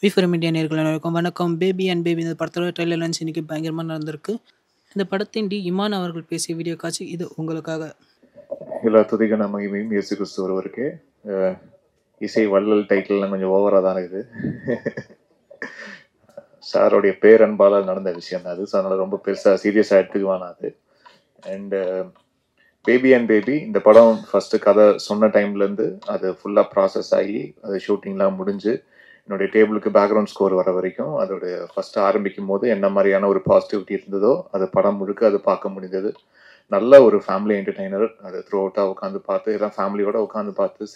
வி4 media நேயர்கள் அனைவருக்கும் வணக்கம். பேபி அண்ட் பேபி இந்த படத்தோட ட்ரெய்லர் லான்ச் இன்னைக்கு பயங்கரமா நடந்திருக்கு. இந்த படத்தின் இமான் அவர்கள் பேசிய வீடியோ காட்சி இது உங்களுக்காக. எல்லா துதிக்கான மகிமையும் இயேசு கிறிஸ்து ஒருவருக்கு. இசை வள்ளல் டைட்டில்லாம் கொஞ்சம் ஓவராக தான் இருக்குது. சாரோடைய பேரன்பால் நடந்த விஷயம் அது. ஸோ அதனால் ரொம்ப பெருசாக சீரியஸாக எடுத்துக்குவானா அது. அண்டு பேபி அண்ட் பேபி இந்த படம் ஃபஸ்ட்டு கதை சொன்ன டைம்லேருந்து அது ஃபுல்லாக ப்ராசஸ் ஆகி அது ஷூட்டிங்லாம் முடிஞ்சு என்னுடைய டேபிளுக்கு பேக்ரவுண்ட் ஸ்கோர் வர வரைக்கும் அதோடைய ஃபஸ்ட்டு ஆரம்பிக்கும் போது என்ன மாதிரியான ஒரு பாசிட்டிவிட்டி இருந்ததோ அது படம் முழுக்க அது பார்க்க முடிஞ்சது. நல்ல ஒரு ஃபேமிலி என்டர்டெய்னர். அது த்ரூ அவுட்டாக உட்காந்து பார்த்து எல்லாம் ஃபேமிலியோட உட்காந்து பார்த்து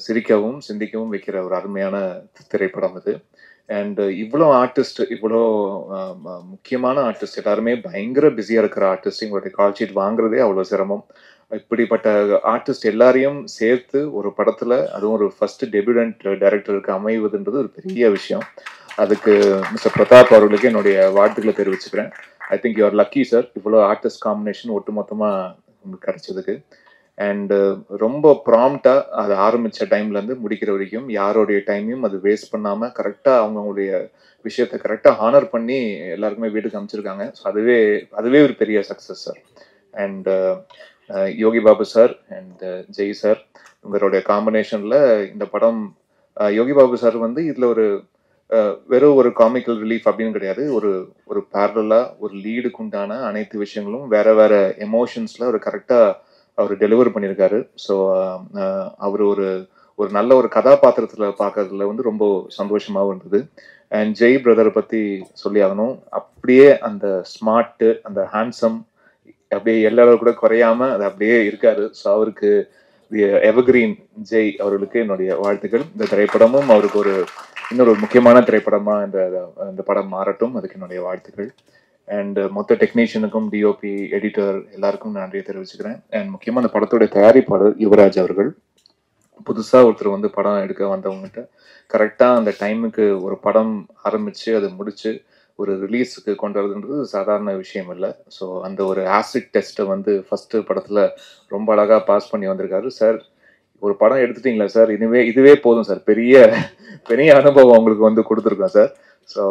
சிரிக்கவும் சிந்திக்கவும் வைக்கிற ஒரு அருமையான திரைப்படம் இது. அண்ட் இவ்வளோ ஆர்டிஸ்ட், இவ்வளோ முக்கியமான ஆர்டிஸ்ட், எல்லாருமே பயங்கர பிஸியாக இருக்கிற ஆர்டிஸ்ட், எங்களுடைய கால் ஷீட் வாங்குறதே அவ்வளோ சிரமம். இப்படிப்பட்ட ஆர்டிஸ்ட் எல்லாரையும் சேர்த்து ஒரு படத்தில், அதுவும் ஒரு ஃபர்ஸ்ட் டெபியூடன்ட் டைரக்டருக்கு அமைவதுன்றது ஒரு பெரிய விஷயம். அதுக்கு மிஸ்டர் பிரதாப் அவர்களுக்கு என்னுடைய வாழ்த்துக்களை தெரிவிச்சுக்கிறேன். I think you're lucky sir, இவ்வளோ ஆர்டிஸ்ட் காம்பினேஷன் ஒட்டுமொத்தமாக உங்களுக்கு கிடைச்சதுக்கு. அண்டு ரொம்ப ப்ராம்ப்டாக அதை ஆரம்பித்த டைம்லேருந்து முடிக்கிற வரைக்கும் யாரோடைய டைமையும் அது வேஸ்ட் பண்ணாமல் கரெக்டாக அவங்களுடைய விஷயத்தை கரெக்டாக ஹானர் பண்ணி எல்லாருக்குமே வீட்டுக்கு அமைச்சிருக்காங்க. ஸோ அதுவே ஒரு பெரிய success sir. And Yogi Babu sir and Jai sir, உங்களுடைய காம்பினேஷனில் இந்த படம், யோகி பாபு சார் வந்து இதில் ஒரு வெறும் ஒரு காமிக்கல் ரிலீஃப் அப்படின்னு கிடையாது, ஒரு பேரலாக ஒரு லீடுக்கு உண்டான அனைத்து விஷயங்களும் வேற வேற எமோஷன்ஸில் ஒரு கரெக்டாக அவர் டெலிவர் பண்ணியிருக்காரு. ஸோ அவர் ஒரு நல்ல ஒரு கதாபாத்திரத்தில் பார்க்கறதுல வந்து ரொம்ப சந்தோஷமாகவும் இருந்தது. அண்ட் ஜெய் பிரதரை பற்றி சொல்லி ஆகணும். அப்படியே அந்த ஸ்மார்ட்டு, அந்த ஹேண்ட்ஸம் அப்படியே எல்லாரும் கூட குறையாம அது அப்படியே இருக்காரு. ஸோ அவருக்கு எவர்கிரீன் ஜெய் அவர்களுக்கு என்னுடைய வாழ்த்துக்கள். இந்த திரைப்படமும் அவருக்கு இன்னொரு முக்கியமான திரைப்படமா இந்த படம் மாறட்டும், அதுக்கு என்னுடைய வாழ்த்துக்கள். அண்ட் மொத்த டெக்னீஷியனுக்கும், டிஓபி, எடிட்டர் எல்லாருக்கும் நன்றியை தெரிவிச்சுக்கிறேன். அண்ட் முக்கியமாக அந்த படத்துடைய தயாரிப்பாளர் யுவராஜ் அவர்கள், புதுசாக ஒருத்தர் வந்து படம் எடுக்க வந்தவங்ககிட்ட கரெக்டாக அந்த டைமுக்கு ஒரு படம் ஆரம்பித்து அதை முடித்து ஒரு ரிலீஸுக்கு கொண்டு வரதுன்றது சாதாரண விஷயம் இல்லை. ஸோ அந்த ஒரு ஆசிட் டெஸ்ட்டை வந்து ஃபஸ்ட்டு படத்தில் ரொம்ப அழகாக பாஸ் பண்ணி வந்திருக்காரு சார். ஒரு படம் எடுத்துட்டிங்களா சார், இதுவே போதும் சார், பெரிய அனுபவம் உங்களுக்கு வந்து கொடுத்துருக்கோம் சார். ஸோ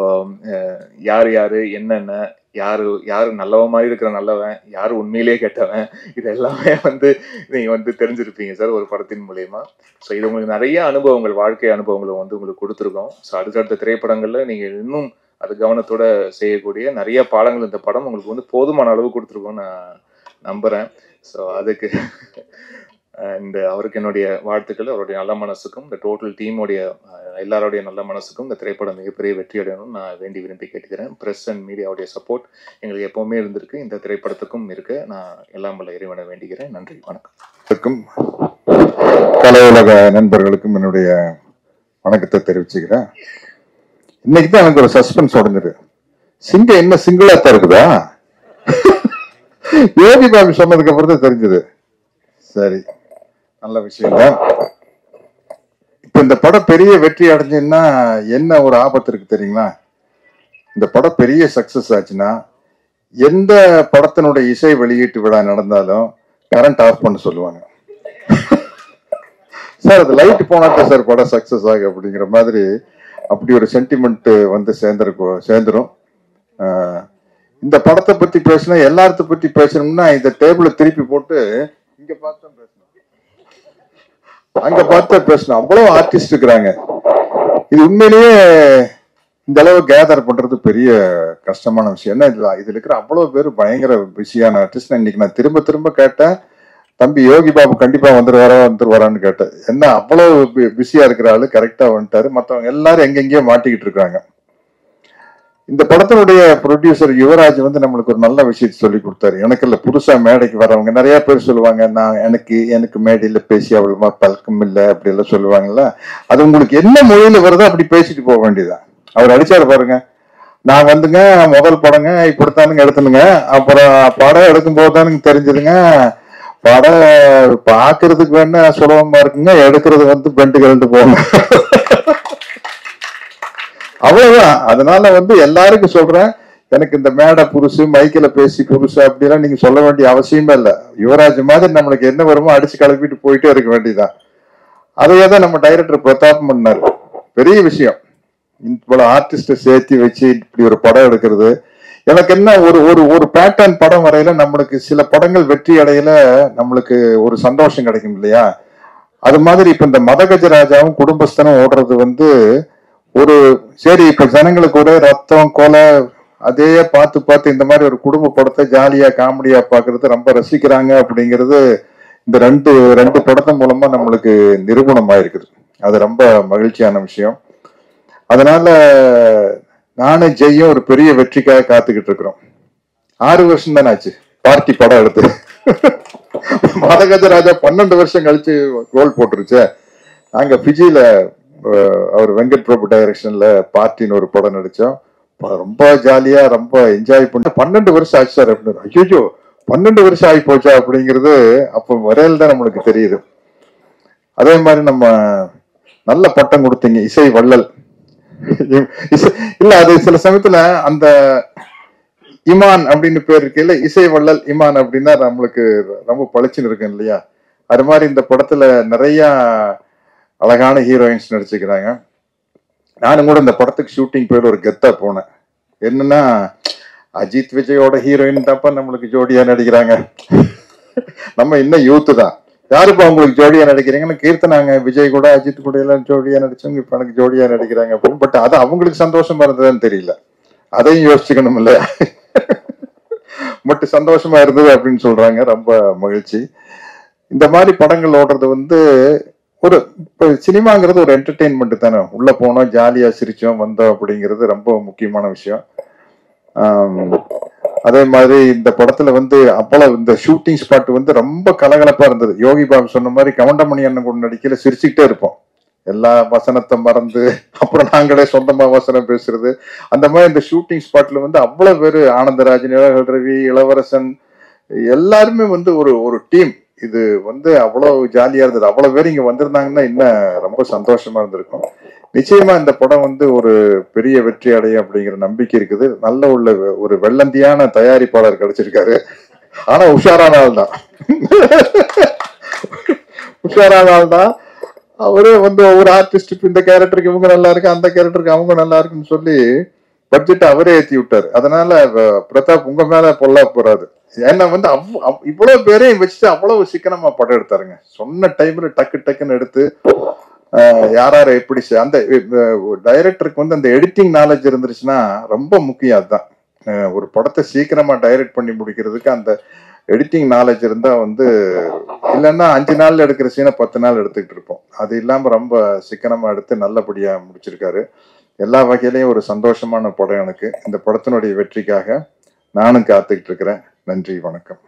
யார் என்னென்ன, யார் நல்லவன் மாதிரி இருக்கிற நல்லவன், யார் உண்மையிலேயே கெட்டவன், இது எல்லாமே வந்து நீங்கள் வந்து தெரிஞ்சிருப்பீங்க சார் ஒரு படத்தின் மூலயமா. ஸோ இது உங்களுக்கு நிறைய அனுபவங்கள், வாழ்க்கை அனுபவங்களை வந்து உங்களுக்கு கொடுத்துருக்கோம். ஸோ அடுத்தடுத்த திரைப்படங்களில் நீங்கள் இன்னும் அது கவனத்தோட செய்யக்கூடிய நிறைய பாடங்கள் இந்த படம் உங்களுக்கு வந்து போதுமான அளவு கொடுத்துருக்கோன்னு நான் நம்புகிறேன். ஸோ அதுக்கு அண்ட் அவருக்கு என்னுடைய வாழ்த்துக்கள். அவருடைய நல்ல மனசுக்கும், இந்த டோட்டல் டீமுடைய எல்லாருடைய நல்ல மனசுக்கும் இந்த திரைப்படம் மிகப்பெரிய வெற்றி அடையணும்னு நான் விரும்பி கேட்டுக்கிறேன். ப்ரெஸ் அண்ட் மீடியாவுடைய சப்போர்ட் எங்களுக்கு எப்பவுமே இருந்திருக்கு, இந்த திரைப்படத்துக்கும் இருக்கு. நான் எல்லாம் வல்ல இறைவனை வேண்டிக்கிறேன். நன்றி, வணக்கம். கலை உலக நண்பர்களுக்கும் என்னுடைய வணக்கத்தை தெரிவிச்சுக்கிறேன். இன்னைக்கு தான் எனக்கு ஒரு சஸ்பென்ஸ் உடஞ்சிரு. சிங்கம் என்ன சிங்கிளா தான் இருக்குதா? யோகி பாபு சொன்னதுக்கு அப்புறம் தான் தெரிஞ்சது. சரி, நல்ல விஷயம் தான். இப்ப இந்த படம் பெரிய வெற்றி அடைஞ்சுன்னா என்ன ஒரு ஆபத்து இருக்கு தெரியுங்களா? இந்த படம் பெரிய சக்சஸ் ஆச்சுன்னா எந்த படத்தினுடைய இசை வெளியீட்டு விழா நடந்தாலும் கரண்ட் ஆஃப் பண்ண சொல்லுவாங்க. சார் அது லைட் போனாதான் சார் படம் சக்சஸ் ஆகும் அப்படிங்கிற மாதிரி அப்படி ஒரு சென்டிமெண்ட் வந்து சேர்ந்துரும். இந்த படத்தை பத்தி பேசினா, எல்லாத்த பத்தி பேசணும்னா இந்த டேபிள திருப்பி போட்டு இங்க பார்த்தா பேசணும், அங்க பார்த்தா பேசணும். அவ்வளவு ஆர்டிஸ்ட் இருக்கிறாங்க. இது உண்மையிலேயே இந்த அளவு கேதர் பண்றது பெரிய கஷ்டமான விஷயம். என்ன இதுல இருக்கிற அவ்வளவு பேர் பயங்கர பிஸியான ஆர்டிஸ்ட். இன்னைக்கு நான் திரும்ப கேட்டேன், தம்பி யோகி பாபு கண்டிப்பா வந்துருவாரான்னு கேட்டேன். என்ன அவ்வளவு பிஸியா இருக்கிற ஆளு கரெக்டா வந்துட்டாரு. மற்றவங்க எல்லாரும் எங்கெங்கயோ மாட்டிக்கிட்டு இருக்காங்க. இந்த படத்தினுடைய ப்ரொடியூசர் யுவராஜ் வந்து நம்மளுக்கு ஒரு நல்ல விஷயத்தை சொல்லி கொடுத்தாரு. எனக்கு இல்ல, புதுசா மேடைக்கு வரவங்க நிறைய பேர் சொல்லுவாங்க, நான் எனக்கு மேடையில பேசி அவ்வளவா பழக்கம் இல்லை அப்படி எல்லாம் சொல்லுவாங்கல்ல. அது உங்களுக்கு என்ன மொழியில வருதோ அப்படி பேசிட்டு போக வேண்டியதான். அவர் அடிச்சாரு பாருங்க, நான் வந்துங்க முதல் படங்க இப்படித்தானுங்க எடுத்துனுங்க, அப்புறம் படம் எடுக்கும் போதுதானுங்க தெரிஞ்சதுங்க, படம் பாக்குறதுக்கு வேணா சுலபமா இருக்குங்க, எடுக்கிறது வந்து பெண்டு கரண்டு போங்க. அவ்வளவுதான். அதனால வந்து எல்லாருக்கும் சொல்றேன், எனக்கு இந்த மேடை புதுசு, மைக்கில பேசி புதுசு அப்படிலாம் நீங்க சொல்ல வேண்டிய அவசியமே இல்லை. யுவராஜ் மாதிரி நம்மளுக்கு என்ன வருமோ அடிச்சு கிளப்பிட்டு போயிட்டே இருக்க வேண்டியதான். அதையே தான் நம்ம டைரக்டர் பிரதாப் பண்ணாரு. பெரிய விஷயம். இவ்வளவு ஆர்டிஸ்ட சேர்த்து வச்சு இப்படி ஒரு படம் எடுக்கிறது. எனக்கு என்ன ஒரு ஒரு ஒரு பேட்டர்ன் படம் வரையில நம்மளுக்கு சில படங்கள் வெற்றி அடையில நம்மளுக்கு ஒரு சந்தோஷம் கிடைக்கும் இல்லையா? அது மாதிரி இப்ப இந்த மதகஜராஜாவும் குடும்பஸ்தனும் ஓடுறது வந்து ஒரு சரி, இப்ப ஜனங்களுக்கு ஒரே ரத்தம் கொலை அதே பார்த்து பார்த்து இந்த மாதிரி ஒரு குடும்ப படத்தை ஜாலியா காமெடியா பாக்குறது ரொம்ப ரசிக்கிறாங்க அப்படிங்கிறது இந்த ரெண்டு படத்தின் மூலமா நம்மளுக்கு நிரூபணம் ஆயிருக்குது. அது ரொம்ப மகிழ்ச்சியான விஷயம். அதனால நானும் ஜெய்யும் ஒரு பெரிய வெற்றிக்காக காத்துக்கிட்டு இருக்கிறோம். 6 வருஷம் தானே ஆச்சு பார்ட்டி படம் எடுத்து. மதகஜராஜா 12 வருஷம் கழிச்சு கோல் போட்டுருச்சு. நாங்க பிஜில அவர் வெங்கட் பிரபு டைரக்ஷன்ல பார்ட்டின்னு ஒரு படம் நடிச்சோம். ரொம்ப ஜாலியா ரொம்ப என்ஜாய் பண்ண. 12 வருஷம் ஆச்சு சார் அப்படின்னு. ஐயோ 12 வருஷம் ஆகி போச்சா அப்படிங்கிறது அப்ப வரையில தான் நம்மளுக்கு தெரியுது. அதே மாதிரி நம்ம நல்ல பட்டம் கொடுத்தீங்க, இசை வள்ளல். இல்ல அது சில சமயத்துல அந்த இமான் அப்படின்னு பேர் இருக்கையில இசை வள்ளல் இமான் அப்படின்னா நம்மளுக்கு ரொம்ப பளிச்சுன்னு இருக்கு இல்லையா? அது மாதிரி இந்த படத்துல நிறைய அழகான ஹீரோயின்ஸ் நடிச்சுக்கிறாங்க. நானும் கூட இந்த படத்துக்கு ஷூட்டிங் போயிட்டு ஒரு கெத்தா போனேன். என்னன்னா, அஜித் விஜயோட ஹீரோயின் தாப்பா நம்மளுக்கு ஜோடியா நடிக்கிறாங்க. நம்ம இன்னும் யூத்து தான். யாருப்பா உங்களுக்கு ஜோடியா நடிக்கிறீங்கன்னு கீர்த்தனாங்க. விஜய் கூட அஜித் கூட எல்லாம் ஜோடியா நடிச்சவங்க இப்ப எனக்கு ஜோடியா நடிக்கிறாங்க அப்படின்னு. பட் அது அவங்களுக்கு சந்தோஷமா இருந்ததுன்னு தெரியல. அதையும் யோசிச்சுக்கணும் இல்லையா? மட்டும் சந்தோஷமா இருந்தது அப்படின்னு சொல்றாங்க. ரொம்ப மகிழ்ச்சி. இந்த மாதிரி படங்கள் ஓடுறது வந்து ஒரு இப்ப சினிமாங்கிறது ஒரு என்டர்டெயின்மெண்ட் தானே. உள்ள போனோம், ஜாலியா சிரிச்சோம், வந்தோம் அப்படிங்கிறது ரொம்ப முக்கியமான விஷயம். அதே மாதிரி இந்த படத்துல வந்து அவ்வளவு இந்த ஷூட்டிங் ஸ்பாட் வந்து ரொம்ப கலகலப்பா இருந்தது. யோகி பாபு சொன்ன மாதிரி கவுண்டமணி அண்ணன் கூட நடிக்கல சிரிச்சுக்கிட்டே இருப்போம். எல்லா வசனத்தை மறந்து அப்புறம் நாங்களே சொந்தமா வசனம் பேசுறது. அந்த மாதிரி இந்த ஷூட்டிங் ஸ்பாட்ல வந்து அவ்வளவு பேரு, ஆனந்தராஜன், இளகல் ரவி, இளவரசன் எல்லாருமே வந்து ஒரு டீம். இது வந்து அவ்வளவு ஜாலியா இருந்தது. அவ்வளவு பேர் இங்க வந்திருந்தாங்கன்னா இன்னும் ரொம்ப சந்தோஷமா இருந்திருக்கும். நிச்சயமா இந்த படம் வந்து ஒரு பெரிய வெற்றி அடையும் அப்படிங்கிற நம்பிக்கை இருக்குது. நல்ல உள்ள ஒரு வெள்ளந்தியான தயாரிப்பாளர் கிடைச்சிருக்காரு. ஆனா உஷாரான ஆள் தான். உஷாரான ஆள் தான். அவரே வந்து ஒவ்வொரு ஆர்டிஸ்ட் இந்த கேரக்டருக்கு இவங்க நல்லா இருக்கு, அந்த கேரக்டருக்கு அவங்க நல்லா இருக்குன்னு சொல்லி பட்ஜெட் அவரே ஏற்றி விட்டாரு. அதனால பிரதாப் உங்க மேல பொல்லா போறாது. ஏன்னா வந்து இவ்வளவு பேரையும் வச்சுட்டு அவ்வளவு சிக்கனமா படம் எடுத்தாருங்க. சொன்ன டைம்ல டக்கு டக்குன்னு எடுத்து யாராரு எப்படி அந்த டைரக்டருக்கு வந்து அந்த எடிட்டிங் நாலேஜ் இருந்துருச்சுன்னா ரொம்ப முக்கியம். அதுதான் ஒரு படத்தை சீக்கிரமா டைரக்ட் பண்ணி முடிக்கிறதுக்கு அந்த எடிட்டிங் நாலேஜ் இருந்தா வந்து, இல்லைன்னா 5 நாள்ல எடுக்கிற சீனை 10 நாள் எடுத்துக்கிட்டு இருப்போம். அது இல்லாம ரொம்ப சிக்கனமா எடுத்து நல்லபடியா முடிச்சிருக்காரு. எல்லா வகையிலையும் ஒரு சந்தோஷமான படம் எனக்கு. இந்த படத்தினுடைய வெற்றிக்காக நானும் காத்துக்கிட்டு இருக்கிறேன். நன்றி, வணக்கம்.